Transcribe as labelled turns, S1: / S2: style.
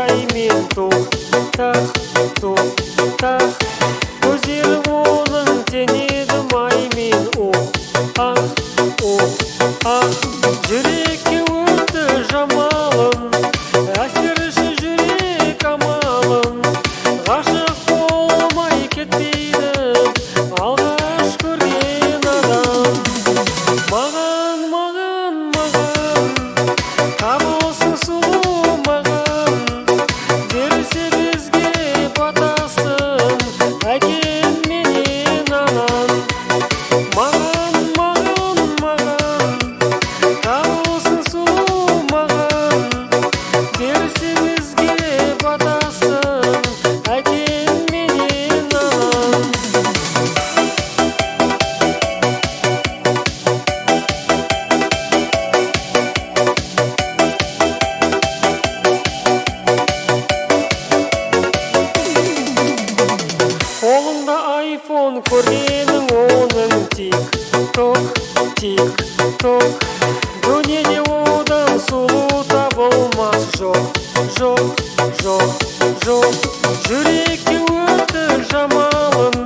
S1: жаймен тоқтақ тоқтақ көздері оның теңеді маймен жүрекке өтті жамалын әсерші жүрек амалын ғашық болмай кетпейді алғаш көрген адам маған табылсын сұлу маған берсе бізге батасын әкем менен анам маған табылсын сұлу маған берсе бізге батасын әкем менен анам. Қолыңда айфон көргенің оның тик-ток дүниеде одан сұлу табылмас жоқ жүрекке өтті жамалын